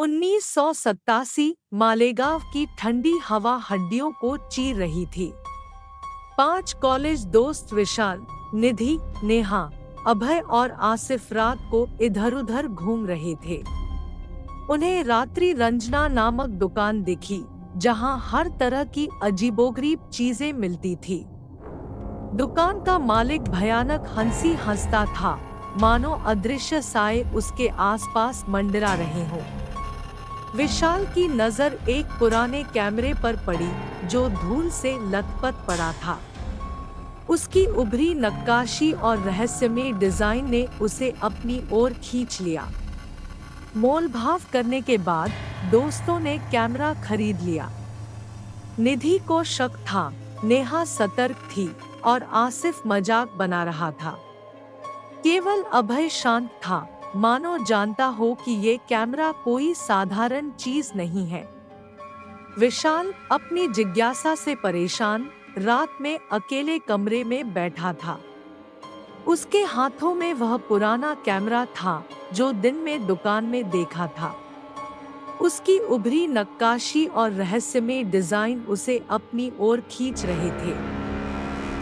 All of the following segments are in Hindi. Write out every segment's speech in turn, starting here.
1987 मालेगांव की ठंडी हवा हड्डियों को चीर रही थी। 5 कॉलेज दोस्त विशाल, निधि, नेहा, अभय और आसिफ रात को इधर-उधर घूम रहे थे। उन्हें रात्रि रंजना नामक दुकान दिखी, जहां हर तरह की अजीबोगरीब चीजें मिलती थी। दुकान का मालिक भयानक हंसी हंसता था, मानो अदृश्य साए उसके आसपास मंडरा रहे हों। विशाल की नजर एक पुराने कैमरे पर पड़ी, जो धूल से लथपथ पड़ा था। उसकी उभरी नक्काशी और रहस्यमय डिजाइन ने उसे अपनी ओर खींच लिया। मोलभाव करने के बाद दोस्तों ने कैमरा खरीद लिया। निधि को शक था, नेहा सतर्क थी और आसिफ मजाक बना रहा था। केवल अभय शांत था, मानो जानता हो कि ये कैमरा कोई साधारण चीज नहीं है। विशाल अपनी जिज्ञासा से परेशान रात में अकेले कमरे में बैठा था। उसके हाथों में वह पुराना कैमरा था जो दिन में दुकान में देखा था। उसकी उभरी नक्काशी और रहस्यमय डिजाइन उसे अपनी ओर खींच रहे थे।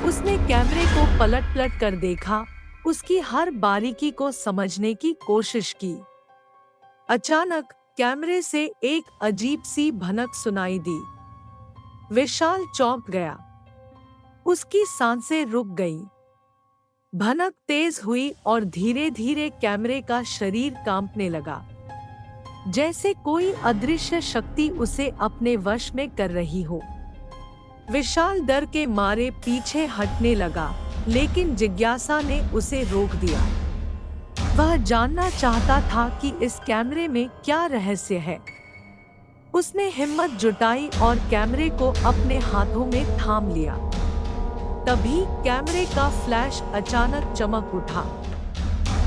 उसने कैमरे को पलट-पलट कर देखा, उसकी हर बारीकी को समझने की कोशिश की। अचानक कैमरे से एक अजीब सी भनक सुनाई दी। विशाल चौंक गया। उसकी सांसें रुक गईं। भनक तेज हुई और धीरे-धीरे कैमरे का शरीर कांपने लगा, जैसे कोई अदृश्य शक्ति उसे अपने वश में कर रही हो। विशाल डर के मारे पीछे हटने लगा, लेकिन जिज्ञासा ने उसे रोक दिया। वह जानना चाहता था कि इस कैमरे में क्या रहस्य है। उसने हिम्मत जुटाई और कैमरे को अपने हाथों में थाम लिया। तभी कैमरे का फ्लैश अचानक चमक उठा।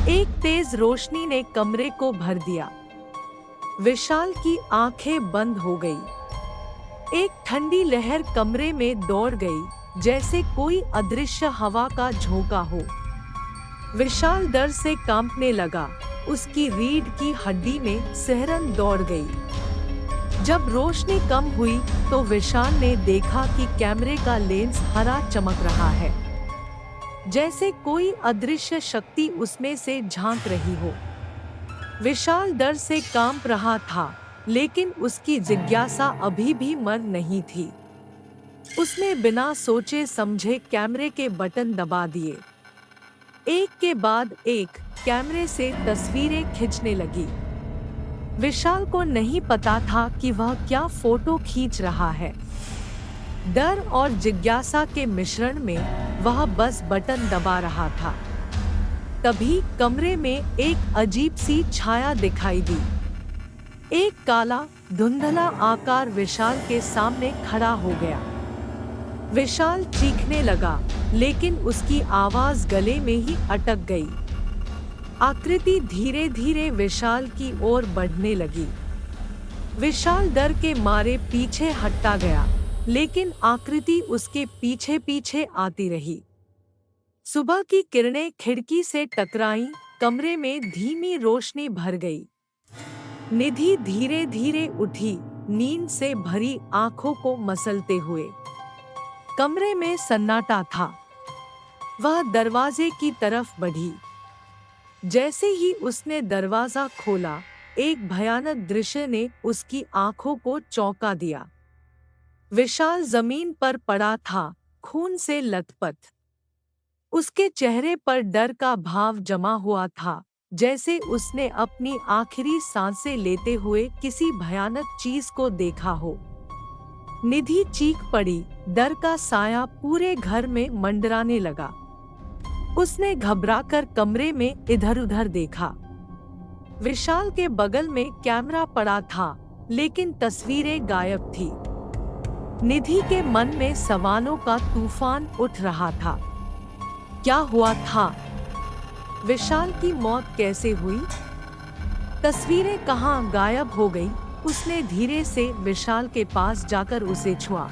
एक तेज रोशनी ने कमरे को भर दिया। विशाल की आंखें बंद हो गई। एक ठंडी लहर कमरे में दौड़ गई, जैसे कोई अदृश्य हवा का झोंका हो। विशाल डर से कांपने लगा, उसकी रीढ़ की हड्डी में सिहरन दौड़ गई। जब रोशनी कम हुई तो विशाल ने देखा कि कैमरे का लेंस हरा चमक रहा है, जैसे कोई अदृश्य शक्ति उसमें से झांक रही हो। विशाल डर से कांप रहा था, लेकिन उसकी जिज्ञासा अभी भी मर नहीं थी। उसने बिना सोचे समझे कैमरे के बटन दबा दिए। एक के बाद एक कैमरे से तस्वीरें खींचने लगी। विशाल को नहीं पता था कि वह क्या फोटो खींच रहा है। डर और जिज्ञासा के मिश्रण में वह बस बटन दबा रहा था। तभी कमरे में एक अजीब सी छाया दिखाई दी। एक काला, धुंधला आकार विशाल के सामने खड़ा हो गया। विशाल चीखने लगा, लेकिन उसकी आवाज गले में ही अटक गई। आकृति धीरे-धीरे विशाल की ओर बढ़ने लगी। विशाल डर के मारे पीछे हटता गया, लेकिन आकृति उसके पीछे-पीछे आती रही। सुबह की किरणें खिड़की से टकराईं, कमरे में धीमी रोशनी भर गई। निधि धीरे-धीरे उठी, नींद से भरी आंखों को मसलते हुए। कमरे में सन्नाटा था। वह दरवाजे की तरफ बढ़ी। जैसे ही उसने दरवाजा खोला, एक भयानक दृश्य ने उसकी आंखों को चौंका दिया। विशाल जमीन पर पड़ा था, खून से लथपथ। उसके चेहरे पर डर का भाव जमा हुआ था, जैसे उसने अपनी आखिरी सांसें लेते हुए किसी भयानक चीज को देखा हो। निधि चीख पड़ी, डर का साया पूरे घर में मंडराने लगा। उसने घबराकर कमरे में इधर-उधर देखा। विशाल के बगल में कैमरा पड़ा था, लेकिन तस्वीरें गायब थी। निधि के मन में सवालों का तूफान उठ रहा था। क्या हुआ था? विशाल की मौत कैसे हुई? तस्वीरें कहाँ गायब हो गई? उसने धीरे से विशाल के पास जाकर उसे छुआ।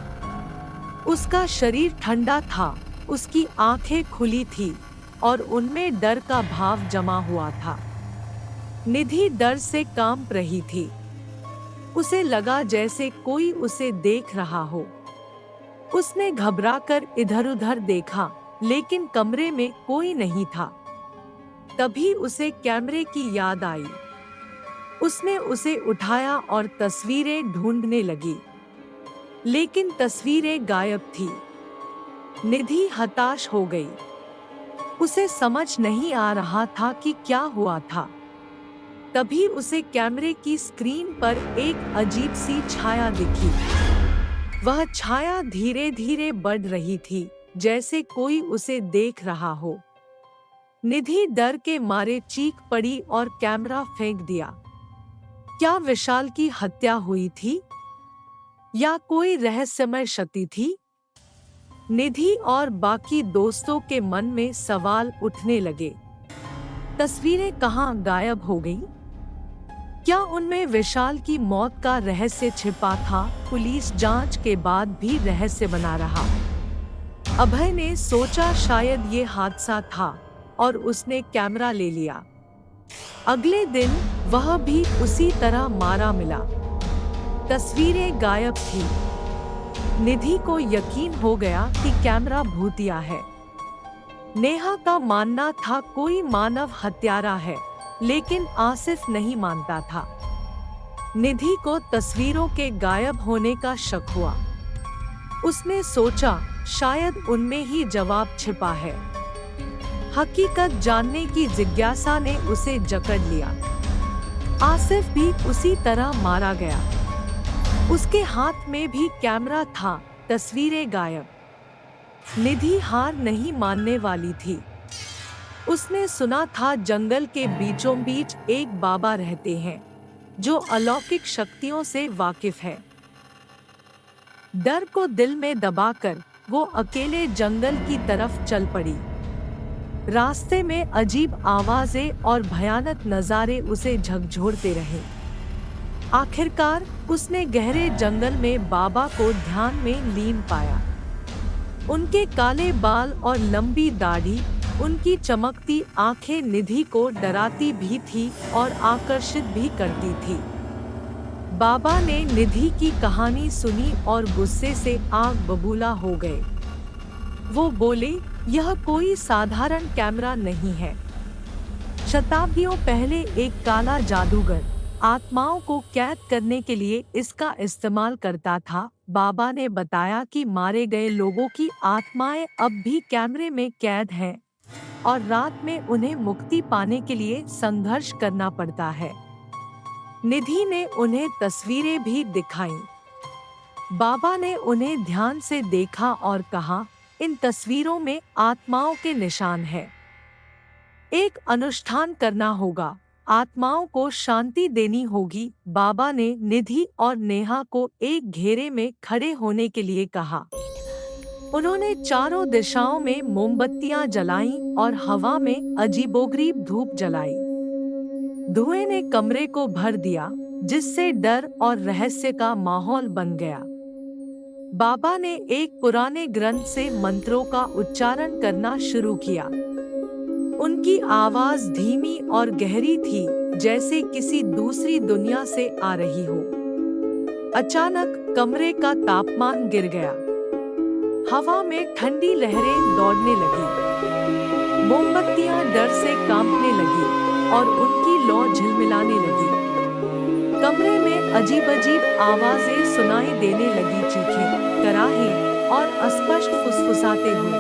उसका शरीर ठंडा था, उसकी आंखें खुली थी और उनमें डर का भाव जमा हुआ था। निधि डर से कांप रही थी। उसे लगा जैसे कोई उसे देख रहा हो। उसने घबराकर इधर-उधर देखा, लेकिन कमरे में कोई नहीं था। तभी उसे कैमरे की याद आई। उसने उसे उठाया और तस्वीरें ढूंढने लगी, लेकिन तस्वीरें गायब थी। निधि हताश हो गई। उसे समझ नहीं आ रहा था कि क्या हुआ था। तभी उसे कैमरे की स्क्रीन पर एक अजीब सी छाया दिखी। वह छाया धीरे-धीरे बढ़ रही थी, जैसे कोई उसे देख रहा हो। निधि डर के मारे चीख पड़ी और कैमरा फेंक दिया। क्या विशाल की हत्या हुई थी या कोई रहस्यमय शक्ति थी? निधि और बाकी दोस्तों के मन में सवाल उठने लगे। तस्वीरें कहाँ गायब हो गईं? क्या उनमें विशाल की मौत का रहस्य छिपा था? पुलिस जांच के बाद भी रहस्य बना रहा। अभय ने सोचा शायद ये हादसा था और उसने कैमरा ले लिया। अगले दिन वह भी उसी तरह मारा मिला। तस्वीरें गायब थी। निधि को यकीन हो गया कि कैमरा भूतिया है। नेहा का मानना था कोई मानव हत्यारा है, लेकिन आसिफ नहीं मानता था। निधि को तस्वीरों के गायब होने का शक हुआ। उसने सोचा शायद उनमें ही जवाब छिपा है। हकीकत जानने की जिज्ञासा ने उसे जकड़ लिया। आसिफ भी उसी तरह मारा गया। उसके हाथ में भी कैमरा था, तस्वीरें गायब। निधि हार नहीं मानने वाली थी। उसने सुना था जंगल के बीचों बीच एक बाबा रहते हैं, जो अलौकिक शक्तियों से वाकिफ है। डर को दिल में दबाकर वो अकेले जंगल की तरफ चल पड़ी। रास्ते में अजीब आवाजें और भयानक नज़ारे उसे झकझोरते रहे। आखिरकार उसने गहरे जंगल में बाबा को ध्यान में लीन पाया। उनके काले बाल और लंबी दाढ़ी, उनकी चमकती आंखें निधि को डराती भी थी और आकर्षित भी करती थी। बाबा ने निधि की कहानी सुनी और गुस्से से आग बबूला हो गए। वो बोले, यह कोई साधारण कैमरा नहीं है। शताब्दियों पहले एक काला जादूगर आत्माओं को कैद करने के लिए इसका इस्तेमाल करता था। बाबा ने बताया कि मारे गए लोगों की आत्माएं अब भी कैमरे में कैद हैं और रात में उन्हें मुक्ति पाने के लिए संघर्ष करना पड़ता है। निधि ने उन्हें तस्वीरें भी दिखाईं। बाबा ने उन्हें ध्यान से देखा और कहा, इन तस्वीरों में आत्माओं के निशान हैं। एक अनुष्ठान करना होगा, आत्माओं को शांति देनी होगी। बाबा ने निधि और नेहा को एक घेरे में खड़े होने के लिए कहा। उन्होंने चारों दिशाओं में मोमबत्तियां जलाईं और हवा में अजीबोगरीब धूप जलाई। धुएं ने कमरे को भर दिया, जिससे डर और रहस्य का माहौल बन गया। बाबा ने एक पुराने ग्रंथ से मंत्रों का उच्चारण करना शुरू किया। उनकी आवाज धीमी और गहरी थी, जैसे किसी दूसरी दुनिया से आ रही हो। अचानक कमरे का तापमान गिर गया। हवा में ठंडी लहरें दौड़ने लगी। मोमबत्तियां डर से कांपने लगी और उनकी लौ झिलमिलाने लगी। कमरे में अजीब-अजीब आवाजें सुनाई देने लगी, चीखें, कराहे और अस्पष्ट फुसफुसाते हुए।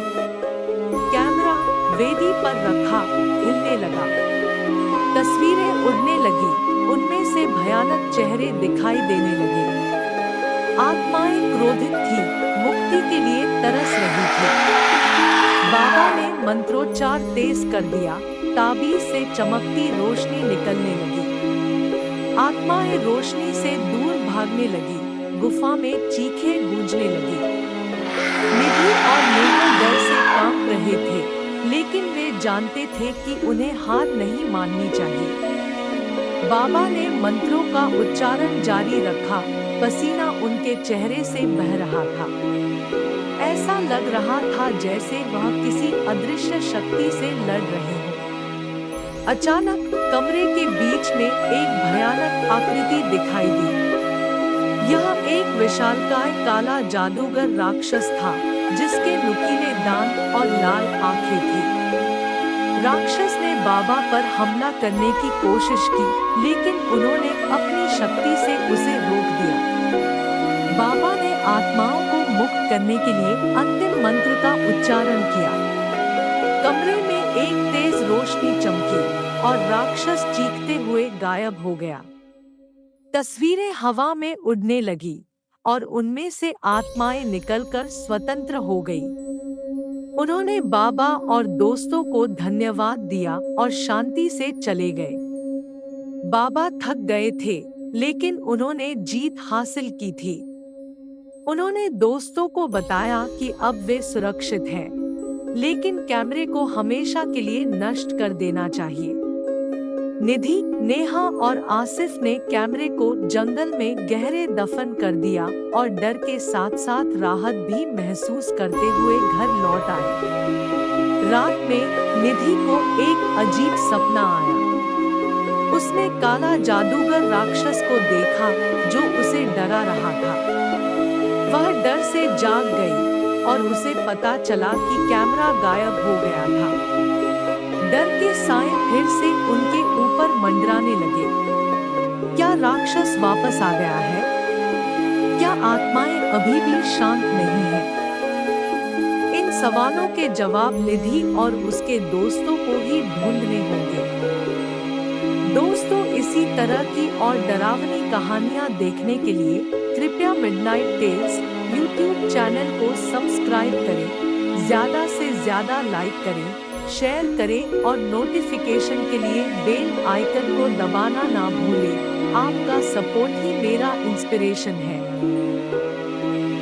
कैमरा वेदी पर रखा हिलने लगा। तस्वीरें उड़ने लगी, उनमें से भयानक चेहरे दिखाई देने लगे। आत्माएं क्रोधित थी, मुक्ति के लिए तरस रही थी। बाबा ने मंत्रोच्चार तेज कर दिया, ताबीज से चमकती रोशनी निकलने लगी। आत्माएं रोशनी से दूर भागने लगी, गुफा में चीखें गूंजने लगी। निधि और नेहा डर से कांप रहे थे, लेकिन वे जानते थे कि उन्हें हार नहीं माननी चाहिए। बाबा ने मंत्रों का उच्चारण जारी रखा, पसीना उनके चेहरे से बह रहा था। ऐसा लग रहा था जैसे वह किसी अदृश्य शक्ति से लड़ रहे हों। अचानक कमरे के बीच में एक भयानक आकृति दिखाई दी। यह एक विशालकाय काला जादूगर राक्षस था, जिसके नुकीले दांत और लाल आंखें थी। राक्षस ने बाबा पर हमला करने की कोशिश की, लेकिन उन्होंने अपनी शक्ति से उसे रोक दिया। बाबा ने आत्माओं को मुक्त करने के लिए अंतिम मंत्र का उच्चारण किया। कमरे में एक तेज रोशनी चमकी और राक्षस चीखते हुए गायब हो गया। तस्वीरें हवा में उड़ने लगी और उनमें से आत्माएं निकलकर स्वतंत्र हो गई। उन्होंने बाबा और दोस्तों को धन्यवाद दिया और शांति से चले गए। बाबा थक गए थे, लेकिन उन्होंने जीत हासिल की थी। उन्होंने दोस्तों को बताया कि अब वे सुरक्षित हैं, लेकिन कैमरे को हमेशा के लिए नष्ट कर देना चाहिए। निधि, नेहा और आसिफ ने कैमरे को जंगल में गहरे दफन कर दिया और डर के साथ साथ राहत भी महसूस करते हुए घर लौट आए। रात में निधि को एक अजीब सपना आया। उसने काला जादूगर राक्षस को देखा जो उसे डरा रहा था। वह डर से जाग गई और उसे पता चला कि कैमरा गायब हो गया था। डर के साए फिर से उनके ऊपर मंडराने लगे। क्या राक्षस वापस आ गया है? क्या आत्माएं अभी भी शांत नहीं हैं? इन सवालों के जवाब निधि और उसके दोस्तों को ही ढूंढने होंगे। दोस्तों, इसी तरह की और डरावनी कहानियां देखने के लिए कृपया मिडनाइट टेल्स यूट्यूब चैनल को सब्सक्राइब करें, ज्यादा से ज्यादा लाइक करें, शेयर करें और नोटिफिकेशन के लिए बेल आइकन को दबाना ना भूलें। आपका सपोर्ट ही मेरा इंस्पिरेशन है।